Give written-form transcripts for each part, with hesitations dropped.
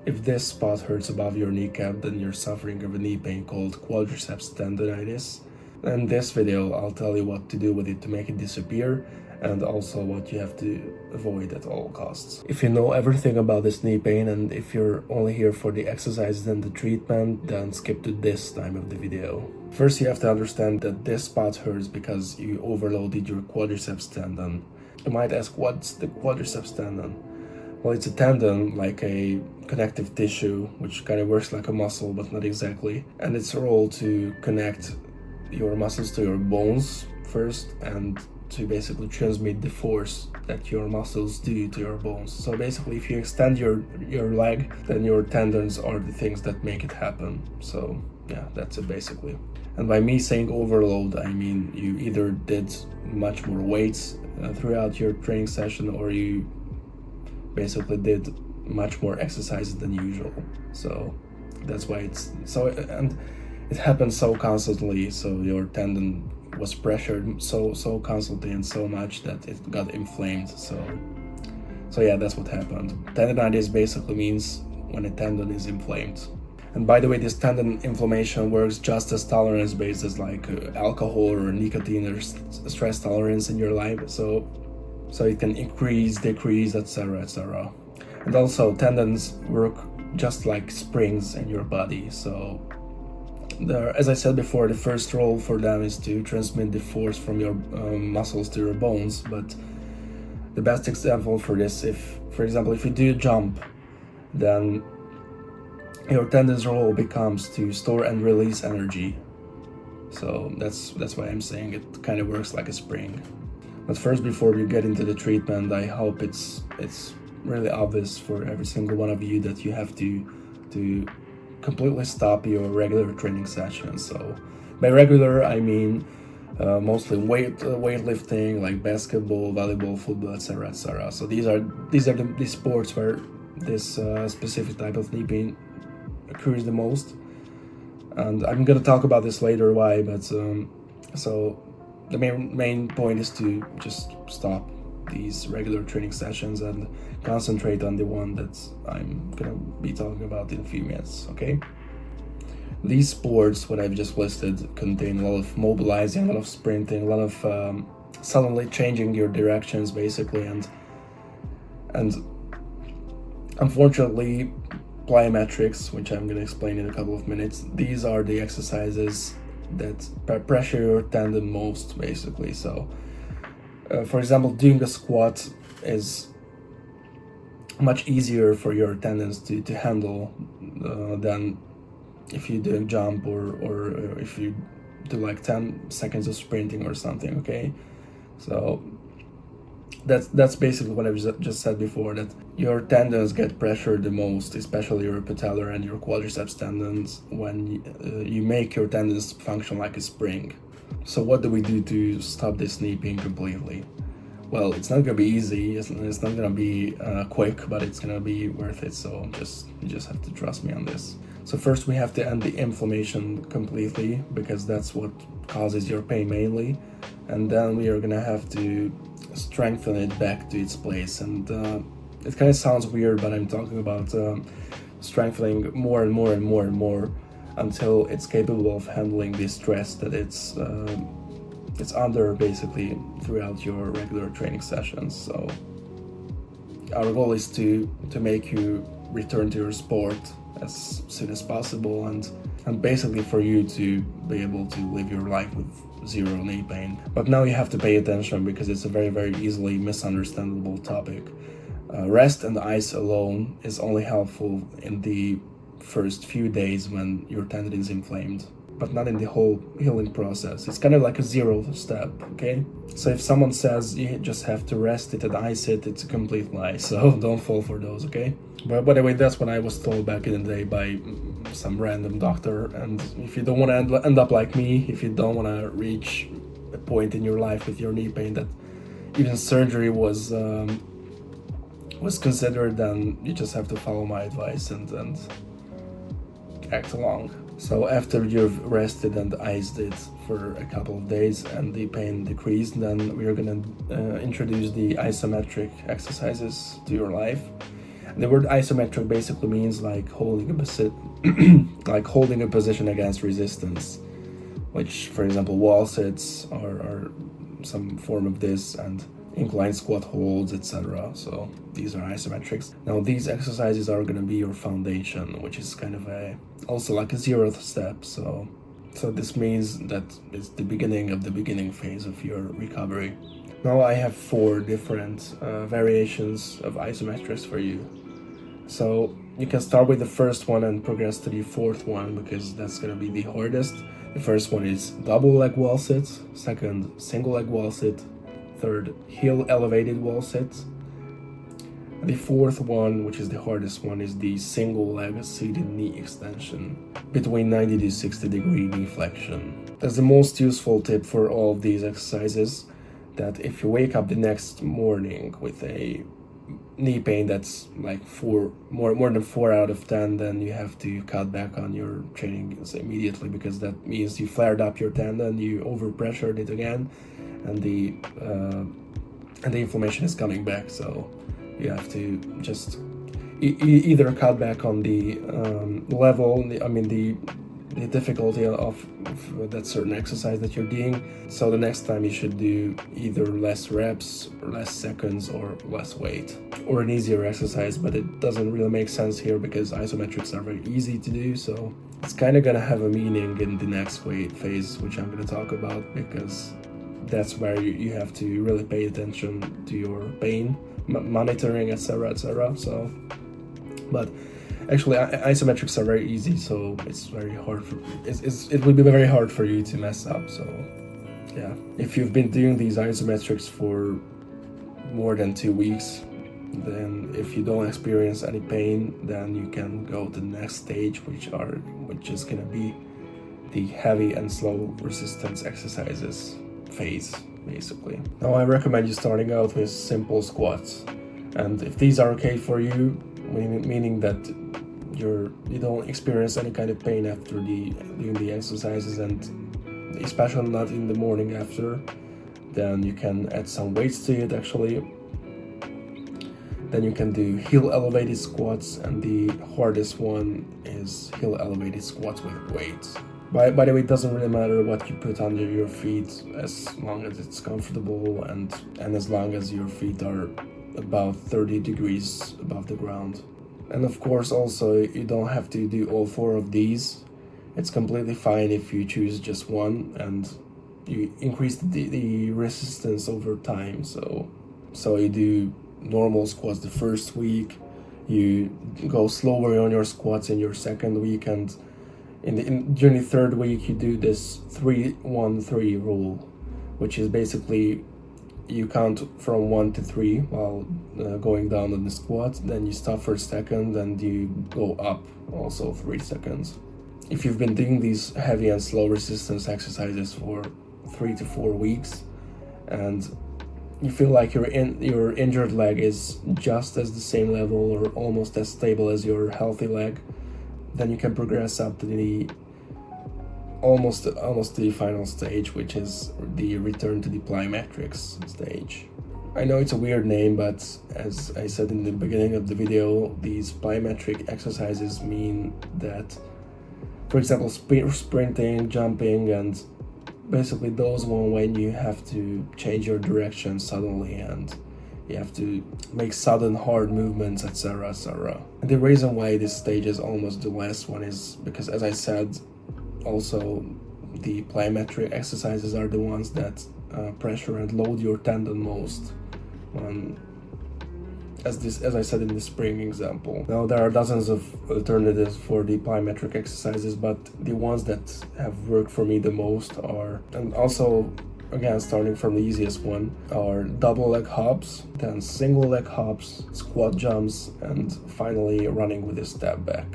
If this spot hurts above your kneecap, then you're suffering of a knee pain called quadricepstendonitis. In this video, I'll tell you what to do with it to make it disappear, and also what you have to avoid at all costs. If you know everything about this knee pain, and if you're only here for the exercises and the treatment, then skip to this time of the video. First, you have to understand that this spot hurts because you overloaded your quadriceps tendon. You might ask, what's the quadriceps tendon? Well, it's a tendon, like a connective tissue, which kind of works like a muscle, but not exactly. And its role to connect your muscles to your bones first, and to basically transmit the force that your muscles do to your bones. So basically, if you extend your leg, then your tendons are the things that make it happen. So yeah, that's it basically. And by me saying overload, I mean you either did much more weights throughout your training session, or you basically did much more exercises than usual. So that's why it's so, and it happens so constantly, so your tendon was pressured so constantly and so much that it got inflamed. So yeah, that's what happened. Tendonitis basically means when a tendon is inflamed. And by the way, this tendon inflammation works just as tolerance based as like alcohol or nicotine or stress tolerance in your life. So it can increase, decrease, etc., etc. And also, tendons work just like springs in your body. So as I said before, the first role for them is to transmit the force from your muscles to your bones. But the best example for this, for example, if you do a jump, then your tendon's role becomes to store and release energy. So that's why I'm saying it kind of works like a spring. But first, before we get into the treatment, I hope it's really obvious for every single one of you that you have to completely stop your regular training sessions. So by regular, I mean mostly weightlifting, like basketball, volleyball, football, etc., etc. So these are the sports where this specific type of knee pain occurs the most. And I'm gonna talk about this later why, but so the main point is to just stop these regular training sessions and concentrate on the one that I'm gonna be talking about in a few minutes, okay? These sports, what I've just listed, contain a lot of mobilizing, a lot of sprinting, a lot of suddenly changing your directions, basically, and unfortunately, plyometrics, which I'm gonna explain in a couple of minutes, these are the exercises that pressure your tendon most, basically. So for example, doing a squat is much easier for your tendons to handle than if you do a jump or if you do like 10 seconds of sprinting or something, okay? So that's basically what I've just said before, that your tendons get pressured the most, especially your patellar and your quadriceps tendons, when you make your tendons function like a spring. So what do we do to stop this knee pain completely? Well, it's not gonna be easy, it's not gonna be quick, but it's gonna be worth it. So you just have to trust me on this. So first we have to end the inflammation completely, because that's what causes your pain mainly. And then we are gonna have to strengthen it back to its place. And it kind of sounds weird, but I'm talking about strengthening more and more and more and more until it's capable of handling the stress that it's under, basically, throughout your regular training sessions. So our goal is to make you return to your sport as soon as possible, and basically for you to be able to live your life with zero knee pain. But now you have to pay attention, because it's a very, very easily misunderstandable topic. Rest and ice alone is only helpful in the first few days when your tendon is inflamed, but not in the whole healing process. It's kind of like a zero step, okay? So if someone says you just have to rest it and ice it, it's a complete lie, so don't fall for those, okay? But by the way, that's what I was told back in the day by some random doctor. And if you don't want to end up like me, if you don't want to reach a point in your life with your knee pain that even surgery was considered, then you just have to follow my advice and act along. So after you've rested and iced it for a couple of days and the pain decreased, then we are going to introduce the isometric exercises to your life. The word isometric basically means like holding a position against resistance, which, for example, wall sits are some form of this, and incline squat holds, etc. So these are isometrics. Now these exercises are going to be your foundation, which is kind of also like a 0th step. So this means that it's the beginning of the beginning phase of your recovery. Now I have 4 different variations of isometrics for you. So you can start with the first one and progress to the 4th one, because that's going to be the hardest. The first one is double leg wall sit, second single leg wall sit, third heel elevated wall sit. The 4th one, which is the hardest one, is the single leg seated knee extension between 90 to 60 degree knee flexion. That's the most useful tip for all of these exercises, that if you wake up the next morning with a knee pain that's like more than 4 out of 10, then you have to cut back on your training immediately, because that means you flared up your tendon, you overpressured it again, and the inflammation is coming back. So you have to just either cut back on the level, the difficulty of that certain exercise that you're doing. So the next time you should do either less reps, or less seconds, or less weight, or an easier exercise. But it doesn't really make sense here, because isometrics are very easy to do. So it's kind of going to have a meaning in the next weight phase, which I'm going to talk about, because that's where you have to really pay attention to your pain, monitoring, etc. So, but actually, isometrics are very easy, so it's very hard it will be very hard for you to mess up. So yeah, if you've been doing these isometrics for more than 2 weeks, then if you don't experience any pain, then you can go to the next stage, which is gonna be the heavy and slow resistance exercises phase, basically. Now I recommend you starting out with simple squats, and if these are okay for you, meaning that you don't experience any kind of pain after doing the exercises, and especially not in the morning after, then you can add some weights to it. Actually, then you can do heel elevated squats, and the hardest one is heel elevated squats with weights. By the way, it doesn't really matter what you put under your feet, as long as it's comfortable and as long as your feet are about 30 degrees above the ground. And of course, also, you don't have to do all 4 of these. It's completely fine if you choose just one, and you increase the resistance over time. So you do normal squats the first week, you go slower on your squats in your second week, and during the 3rd week you do this 3-1-3 rule, which is basically you count from 1 to 3 while going down on the squat, then you stop for a second, and you go up also 3 seconds. If you've been doing these heavy and slow resistance exercises for 3 to 4 weeks, and you feel like your injured leg is just as the same level or almost as stable as your healthy leg, then you can progress up to the almost to the final stage, which is the return to the plyometrics stage. I know it's a weird name, but as I said in the beginning of the video, these plyometric exercises mean that, for example, sprinting, jumping, and basically those one when you have to change your direction suddenly and you have to make sudden hard movements, etc. And the reason why this stage is almost the last one is because, as I said, also the plyometric exercises are the ones that pressure and load your tendon most, as I said in the spring example. Now there are dozens of alternatives for the plyometric exercises, but the ones that have worked for me the most are, and also again starting from the easiest one, are double leg hops, then single leg hops, squat jumps, and finally running with a step back.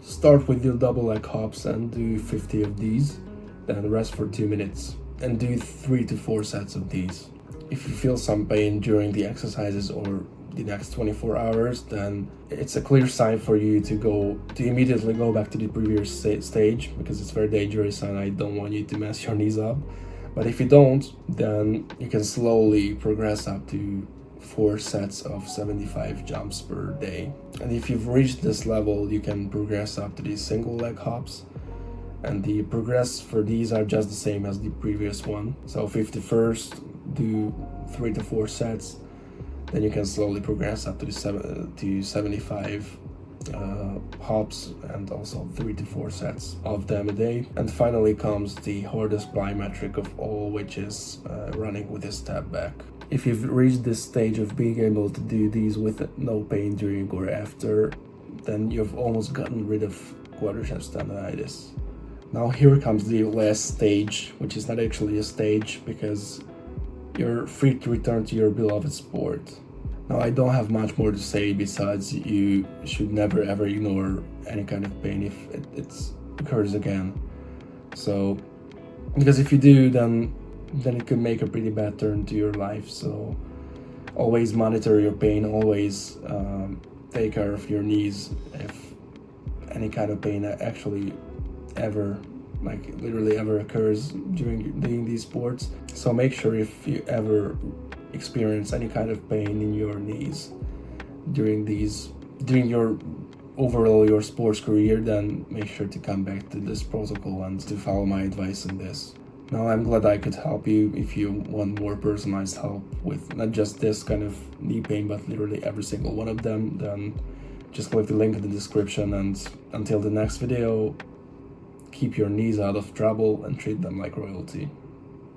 Start with your double leg hops and do 50 of these, then rest for 2 minutes and do 3 to 4 sets of these. If you feel some pain during the exercises or the next 24 hours, then it's a clear sign for you to immediately go back to the previous stage, because it's very dangerous and I don't want you to mess your knees up. But if you don't, then you can slowly progress up to 4 sets of 75 jumps per day. And if you've reached this level, you can progress up to these single leg hops. And the progress for these are just the same as the previous one. So 51st, do 3 to 4 sets. Then you can slowly progress up to 75 hops and also 3 to 4 sets of them a day. And finally comes the hardest plyometric of all, which is running with a step back. If you've reached this stage of being able to do these with no pain during or after, then you've almost gotten rid of quadricepstendonitis. Now here comes the last stage, which is not actually a stage because you're free to return to your beloved sport. Now I don't have much more to say besides you should never ever ignore any kind of pain if it occurs again. So, because if you do, then it could make a pretty bad turn to your life. So always monitor your pain, always take care of your knees if any kind of pain actually ever, like literally ever occurs during doing these sports. So make sure if you ever experience any kind of pain in your knees during your sports career, then make sure to come back to this protocol and to follow my advice on this. Now I'm glad I could help you. If you want more personalized help with not just this kind of knee pain but literally every single one of them, then just click the link in the description. And until the next video, keep your knees out of trouble and treat them like royalty.